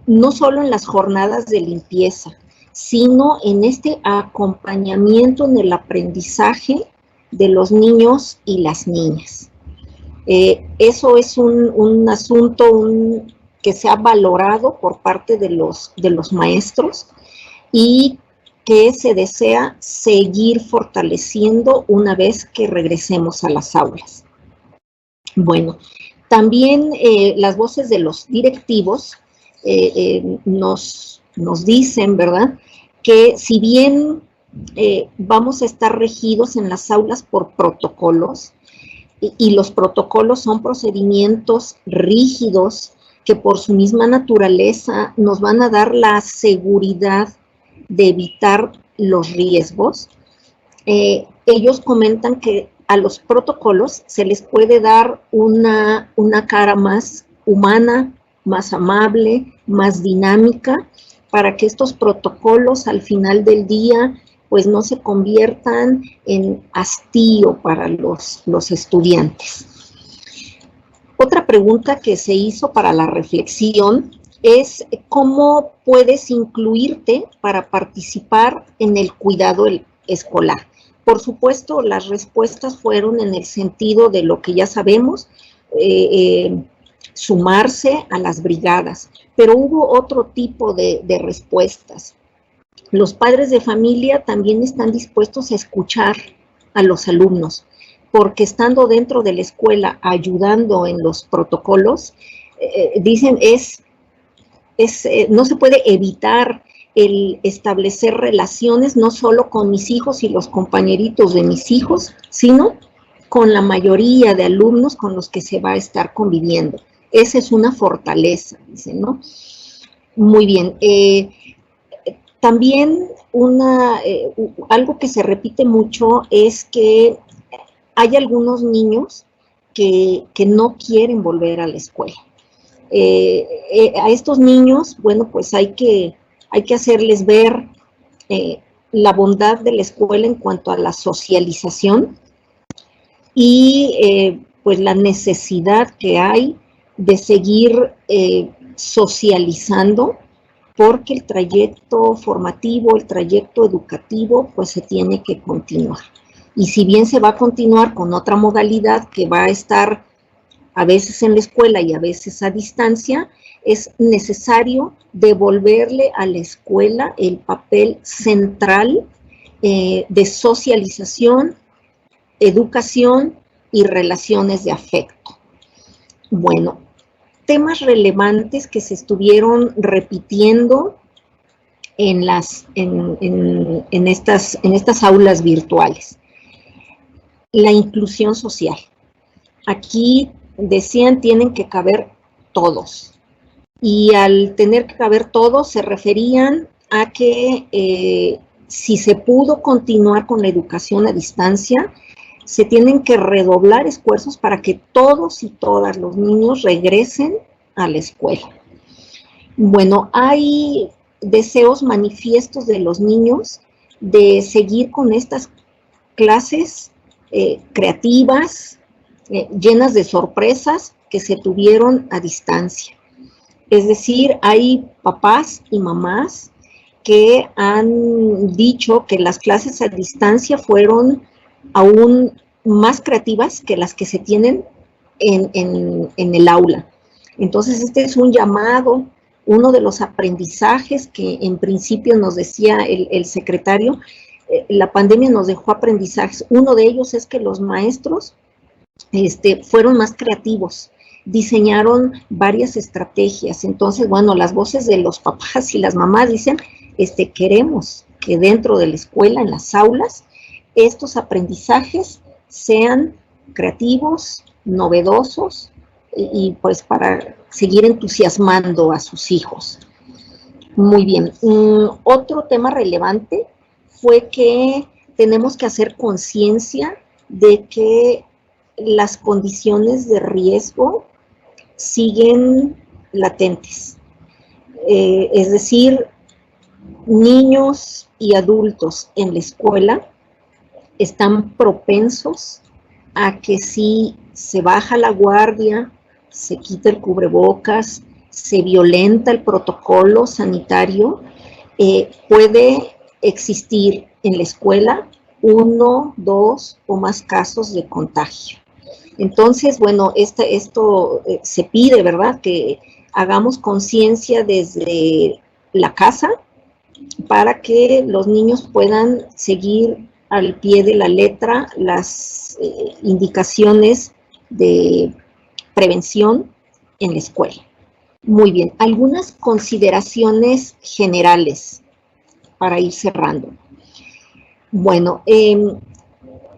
no solo en las jornadas de limpieza, sino en este acompañamiento en el aprendizaje de los niños y las niñas. Eso es un asunto que se ha valorado por parte de los maestros y que se desea seguir fortaleciendo una vez que regresemos a las aulas. Bueno, también las voces de los directivos nos dicen, ¿verdad?, que si bien vamos a estar regidos en las aulas por protocolos, y los protocolos son procedimientos rígidos que por su misma naturaleza nos van a dar la seguridad de evitar los riesgos, ellos comentan que a los protocolos se les puede dar una cara más humana, más amable, más dinámica, para que estos protocolos al final del día pues no se conviertan en hastío para los estudiantes. Otra pregunta que se hizo para la reflexión es cómo puedes incluirte para participar en el cuidado escolar. Por supuesto, las respuestas fueron en el sentido de lo que ya sabemos, sumarse a las brigadas, pero hubo otro tipo de respuestas. Los padres de familia también están dispuestos a escuchar a los alumnos, porque estando dentro de la escuela, ayudando en los protocolos, dicen no se puede evitar el establecer relaciones no solo con mis hijos y los compañeritos de mis hijos, sino con la mayoría de alumnos con los que se va a estar conviviendo. Esa es una fortaleza, dicen, ¿no? Muy bien. También algo que se repite mucho es que hay algunos niños que no quieren volver a la escuela. A estos niños, bueno, pues hay que hacerles ver la bondad de la escuela en cuanto a la socialización y pues la necesidad que hay de seguir socializando, porque el trayecto formativo, el trayecto educativo, pues se tiene que continuar. Y si bien se va a continuar con otra modalidad que va a estar a veces en la escuela y a veces a distancia, es necesario devolverle a la escuela el papel central de socialización, educación y relaciones de afecto. Bueno, temas relevantes que se estuvieron repitiendo en estas aulas virtuales. La inclusión social. Aquí decían tienen que caber todos. Y al tener que caber todos se referían a que si se pudo continuar con la educación a distancia, se tienen que redoblar esfuerzos para que todos y todas los niños regresen a la escuela. Bueno, hay deseos manifiestos de los niños de seguir con estas clases creativas, llenas de sorpresas que se tuvieron a distancia. Es decir, hay papás y mamás que han dicho que las clases a distancia fueron aún más creativas que las que se tienen en el aula. Entonces, este es un llamado, uno de los aprendizajes que en principio nos decía el secretario, la pandemia nos dejó aprendizajes. Uno de ellos es que los maestros fueron más creativos, diseñaron varias estrategias. Entonces, bueno, las voces de los papás y las mamás dicen, queremos que dentro de la escuela, en las aulas, estos aprendizajes sean creativos, novedosos y pues para seguir entusiasmando a sus hijos. Muy bien. Otro tema relevante fue que tenemos que hacer conciencia de que las condiciones de riesgo siguen latentes. Es decir, niños y adultos en la escuela están propensos a que si se baja la guardia, se quita el cubrebocas, se violenta el protocolo sanitario, puede existir en la escuela 1, 2 o más casos de contagio. Entonces, bueno, esto se pide, ¿verdad?, que hagamos conciencia desde la casa para que los niños puedan seguir al pie de la letra las indicaciones de prevención en la escuela. Muy bien, algunas consideraciones generales para ir cerrando. Bueno,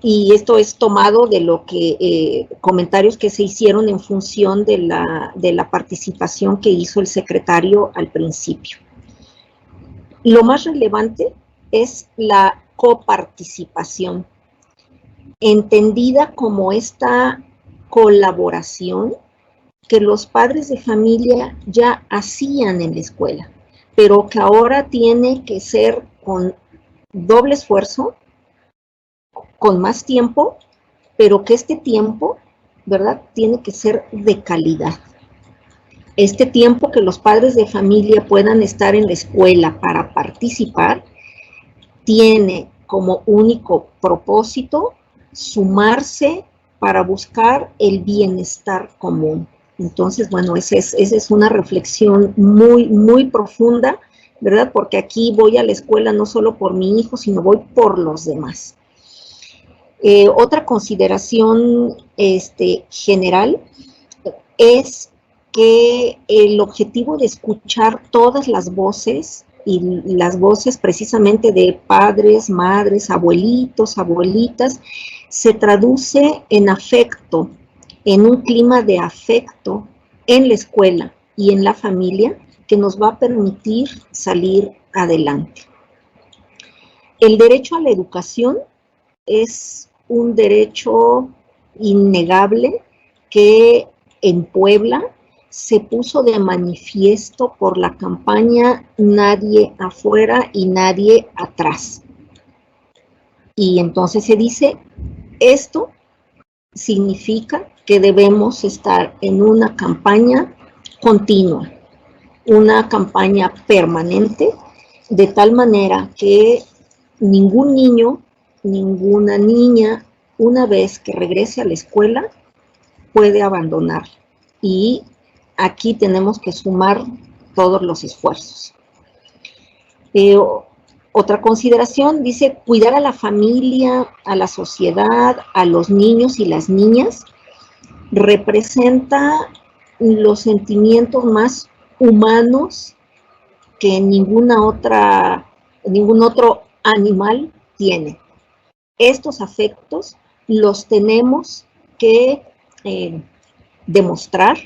y esto es tomado de lo que comentarios que se hicieron en función de la participación que hizo el secretario al principio. Lo más relevante es la coparticipación, entendida como esta colaboración que los padres de familia ya hacían en la escuela, pero que ahora tiene que ser con doble esfuerzo, con más tiempo, pero que este tiempo, ¿verdad?, tiene que ser de calidad. Este tiempo que los padres de familia puedan estar en la escuela para participar, tiene como único propósito sumarse para buscar el bienestar común. Entonces, bueno, esa es una reflexión muy, muy profunda, ¿verdad? Porque aquí voy a la escuela no solo por mi hijo, sino voy por los demás. Otra consideración general es que el objetivo de escuchar todas las voces, y las voces precisamente de padres, madres, abuelitos, abuelitas, se traduce en afecto, en un clima de afecto en la escuela y en la familia que nos va a permitir salir adelante. El derecho a la educación es un derecho innegable que en Puebla se puso de manifiesto por la campaña Nadie afuera y nadie atrás. Y entonces se dice, esto significa que debemos estar en una campaña continua, una campaña permanente, de tal manera que ningún niño, ninguna niña, una vez que regrese a la escuela, puede abandonar. Y aquí tenemos que sumar todos los esfuerzos. Otra consideración dice, cuidar a la familia, a la sociedad, a los niños y las niñas, representa los sentimientos más humanos que ningún otro animal tiene. Estos afectos los tenemos que demostrar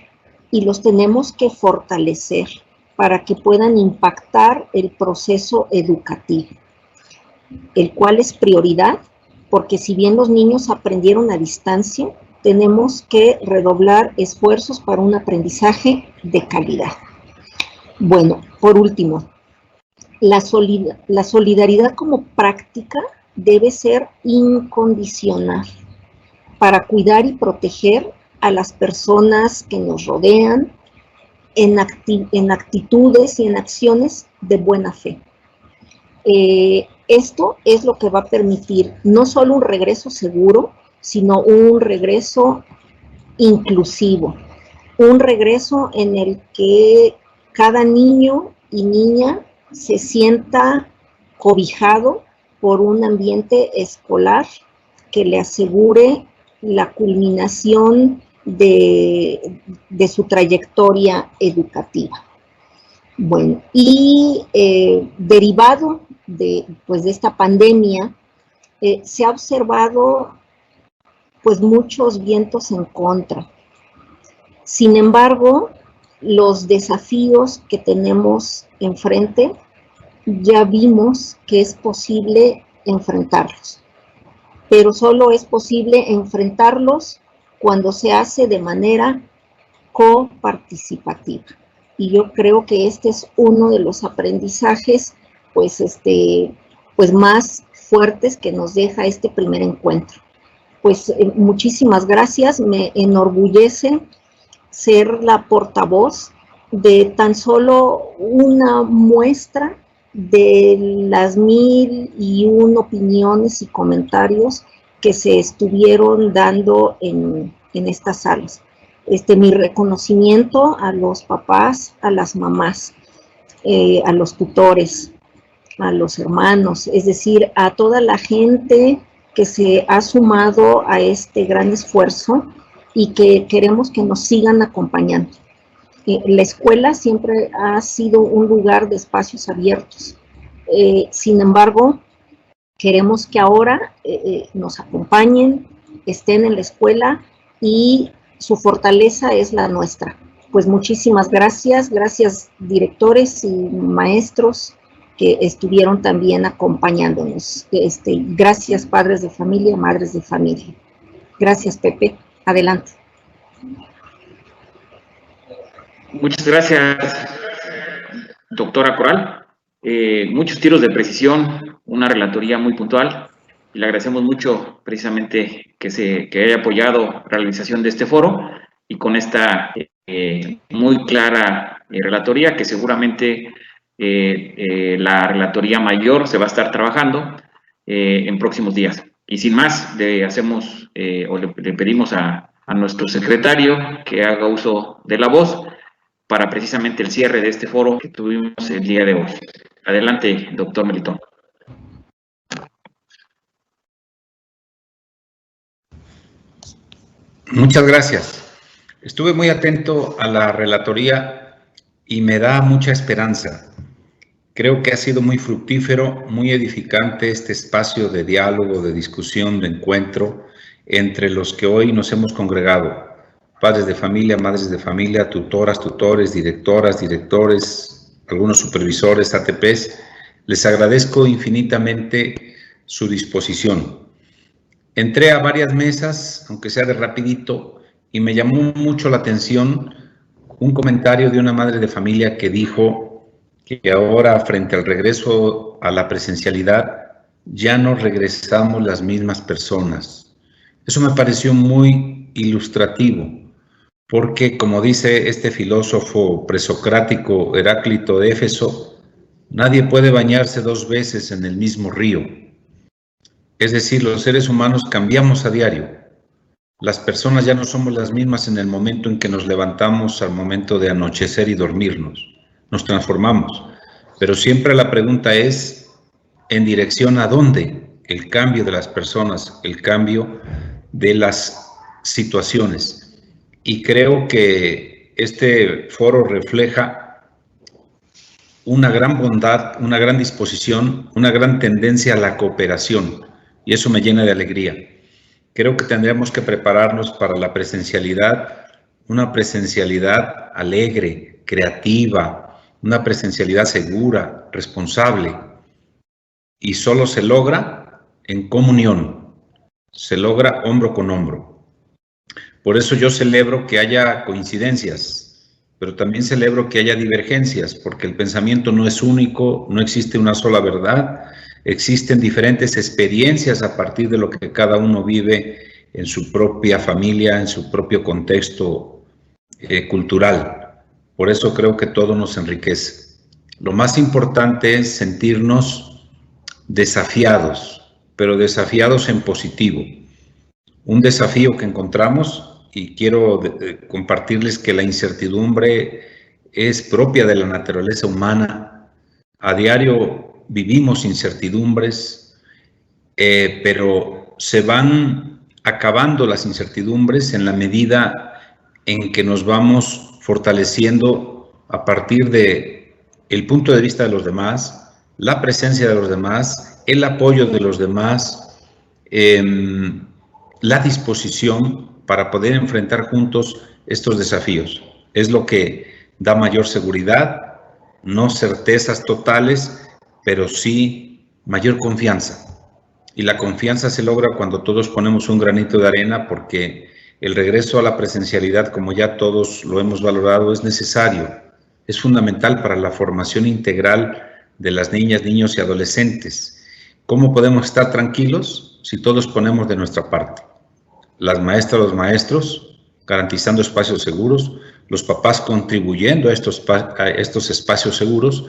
y los tenemos que fortalecer para que puedan impactar el proceso educativo, el cual es prioridad, porque si bien los niños aprendieron a distancia, tenemos que redoblar esfuerzos para un aprendizaje de calidad. Bueno, por último, la solidaridad como práctica debe ser incondicional para cuidar y proteger a las personas que nos rodean en actitudes y en acciones de buena fe. Esto es lo que va a permitir no solo un regreso seguro, sino un regreso inclusivo, un regreso en el que cada niño y niña se sienta cobijado por un ambiente escolar que le asegure la culminación de su trayectoria educativa. Bueno, y derivado de esta pandemia, se ha observado pues muchos vientos en contra. Sin embargo, los desafíos que tenemos enfrente, ya vimos que es posible enfrentarlos, pero solo es posible enfrentarlos cuando se hace de manera coparticipativa. Y yo creo que este es uno de los aprendizajes, pues más fuertes que nos deja este primer encuentro. Pues muchísimas gracias, me enorgullece ser la portavoz de tan solo una muestra de las 1001 opiniones y comentarios que se estuvieron dando en estas salas. Mi reconocimiento a los papás, a las mamás, a los tutores, a los hermanos, es decir, a toda la gente que se ha sumado a este gran esfuerzo y que queremos que nos sigan acompañando. La escuela siempre ha sido un lugar de espacios abiertos. Sin embargo, queremos que ahora nos acompañen, estén en la escuela y su fortaleza es la nuestra. Pues muchísimas gracias, gracias directores y maestros que estuvieron también acompañándonos. Gracias padres de familia, madres de familia. Gracias, Pepe. Adelante. Muchas gracias, doctora Coral. Muchos tiros de precisión, una relatoría muy puntual, y le agradecemos mucho precisamente que haya apoyado la realización de este foro y con esta muy clara relatoría que seguramente la relatoría mayor se va a estar trabajando en próximos días. Y sin más, le pedimos a nuestro secretario que haga uso de la voz para precisamente el cierre de este foro que tuvimos el día de hoy. Adelante, doctor Melitón. Muchas gracias. Estuve muy atento a la relatoría y me da mucha esperanza. Creo que ha sido muy fructífero, muy edificante este espacio de diálogo, de discusión, de encuentro entre los que hoy nos hemos congregado. Padres de familia, madres de familia, tutoras, tutores, directoras, directores, algunos supervisores, ATPs. Les agradezco infinitamente su disposición. Entré a varias mesas, aunque sea de rapidito, y me llamó mucho la atención un comentario de una madre de familia que dijo que ahora, frente al regreso a la presencialidad, ya no regresamos las mismas personas. Eso me pareció muy ilustrativo, porque, como dice este filósofo presocrático Heráclito de Éfeso, nadie puede bañarse 2 veces en el mismo río. Es decir, los seres humanos cambiamos a diario. Las personas ya no somos las mismas en el momento en que nos levantamos al momento de anochecer y dormirnos. Nos transformamos, pero siempre la pregunta es, ¿en dirección a dónde? El cambio de las personas, el cambio de las situaciones. Y creo que este foro refleja una gran bondad, una gran disposición, una gran tendencia a la cooperación, y eso me llena de alegría. Creo que tendríamos que prepararnos para la presencialidad, una presencialidad alegre, creativa, una presencialidad segura, responsable, y solo se logra en comunión, se logra hombro con hombro. Por eso yo celebro que haya coincidencias, pero también celebro que haya divergencias, porque el pensamiento no es único, no existe una sola verdad, existen diferentes experiencias a partir de lo que cada uno vive en su propia familia, en su propio contexto cultural. Por eso creo que todo nos enriquece. Lo más importante es sentirnos desafiados, pero desafiados en positivo. Un desafío que encontramos, y quiero compartirles que la incertidumbre es propia de la naturaleza humana. A diario vivimos incertidumbres, pero se van acabando las incertidumbres en la medida en que nos vamos fortaleciendo a partir de el punto de vista de los demás, la presencia de los demás, el apoyo de los demás, la disposición para poder enfrentar juntos estos desafíos. Es lo que da mayor seguridad, no certezas totales, pero sí mayor confianza. Y la confianza se logra cuando todos ponemos un granito de arena, porque El regreso a la presencialidad, como ya todos lo hemos valorado, es necesario, es fundamental para la formación integral de las niñas, niños y adolescentes. ¿Cómo podemos estar tranquilos si todos ponemos de nuestra parte? Las maestras, los maestros, garantizando espacios seguros, los papás contribuyendo a estos espacios seguros,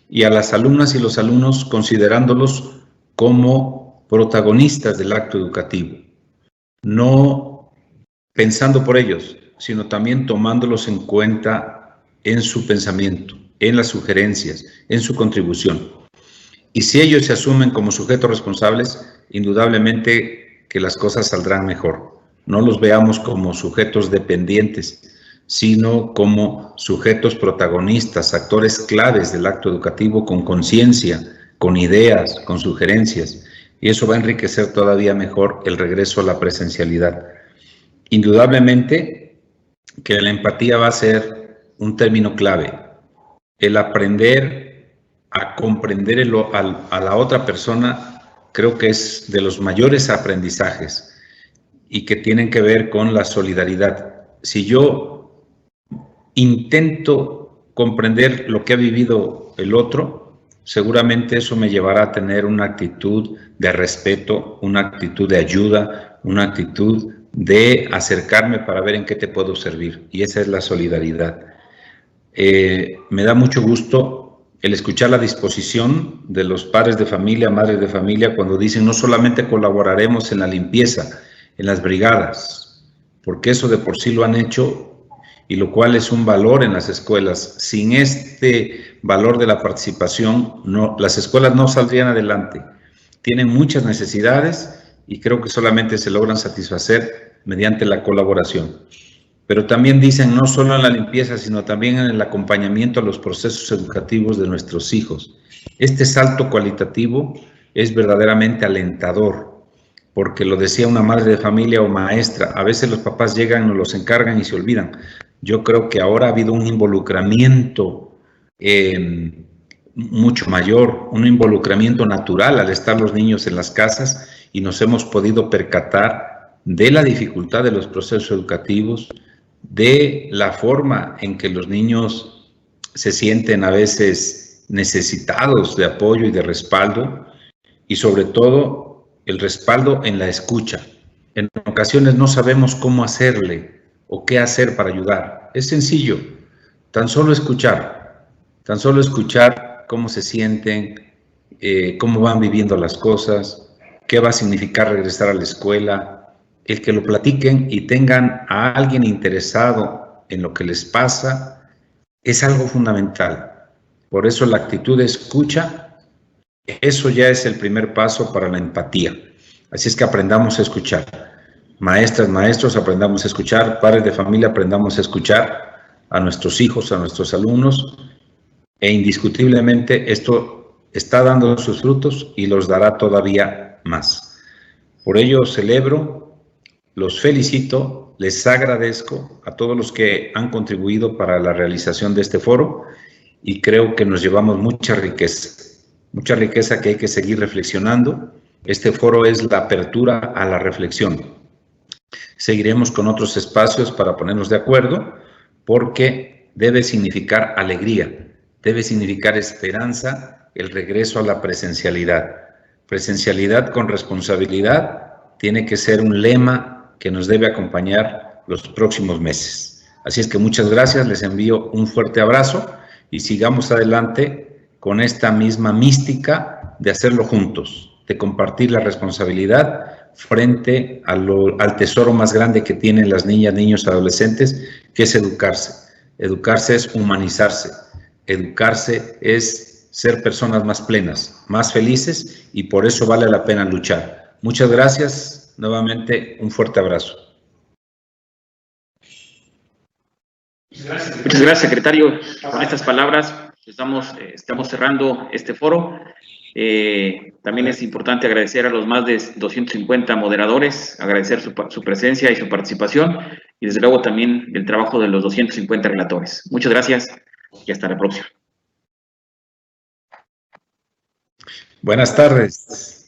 y a las alumnas y los alumnos considerándolos como protagonistas del acto educativo. No pensando por ellos, sino también tomándolos en cuenta en su pensamiento, en las sugerencias, en su contribución. Y si ellos se asumen como sujetos responsables, indudablemente que las cosas saldrán mejor. No los veamos como sujetos dependientes, sino como sujetos protagonistas, actores claves del acto educativo con conciencia, con ideas, con sugerencias. Y eso va a enriquecer todavía mejor el regreso a la presencialidad. Indudablemente que la empatía va a ser un término clave. El aprender a comprender a la otra persona creo que es de los mayores aprendizajes y que tienen que ver con la solidaridad. Si yo intento comprender lo que ha vivido el otro, seguramente eso me llevará a tener una actitud de respeto, una actitud de ayuda, una actitud de acercarme para ver en qué te puedo servir. Y esa es la solidaridad. Me da mucho gusto el escuchar la disposición de los padres de familia, madres de familia, cuando dicen no solamente colaboraremos en la limpieza, en las brigadas, porque eso de por sí lo han hecho, y lo cual es un valor en las escuelas. Sin este valor de la participación, las escuelas no saldrían adelante. Tienen muchas necesidades y creo que solamente se logran satisfacer mediante la colaboración. Pero también dicen no solo en la limpieza, sino también en el acompañamiento a los procesos educativos de nuestros hijos. Este salto cualitativo es verdaderamente alentador, porque lo decía una madre de familia o maestra, a veces los papás llegan, nos los encargan y se olvidan. Yo creo que ahora ha habido un involucramiento mucho mayor, un involucramiento natural al estar los niños en las casas y nos hemos podido percatar de la dificultad de los procesos educativos, de la forma en que los niños se sienten a veces necesitados de apoyo y de respaldo, y sobre todo el respaldo en la escucha. En ocasiones no sabemos cómo hacerle o qué hacer para ayudar. Es sencillo, tan solo escuchar cómo se sienten, cómo van viviendo las cosas, qué va a significar regresar a la escuela, el que lo platiquen y tengan a alguien interesado en lo que les pasa, es algo fundamental. Por eso la actitud de escucha, eso ya es el primer paso para la empatía. Así es que aprendamos a escuchar. Maestras, maestros, aprendamos a escuchar. Padres de familia, aprendamos a escuchar a nuestros hijos, a nuestros alumnos. E indiscutiblemente esto está dando sus frutos y los dará todavía más. Por ello celebro, los felicito, les agradezco a todos los que han contribuido para la realización de este foro y creo que nos llevamos mucha riqueza que hay que seguir reflexionando. Este foro es la apertura a la reflexión. Seguiremos con otros espacios para ponernos de acuerdo porque debe significar alegría, debe significar esperanza el regreso a la presencialidad. Presencialidad con responsabilidad tiene que ser un lema que nos debe acompañar los próximos meses. Así es que muchas gracias, les envío un fuerte abrazo y sigamos adelante con esta misma mística de hacerlo juntos, de compartir la responsabilidad frente al tesoro más grande que tienen las niñas, niños, adolescentes, que es educarse. Educarse es humanizarse, educarse es ser personas más plenas, más felices y por eso vale la pena luchar. Muchas gracias. Nuevamente, un fuerte abrazo. Muchas gracias, secretario. Con estas palabras estamos cerrando este foro. También es importante agradecer a los más de 250 moderadores, agradecer su presencia y su participación, y desde luego también el trabajo de los 250 relatores. Muchas gracias y hasta la próxima. Buenas tardes.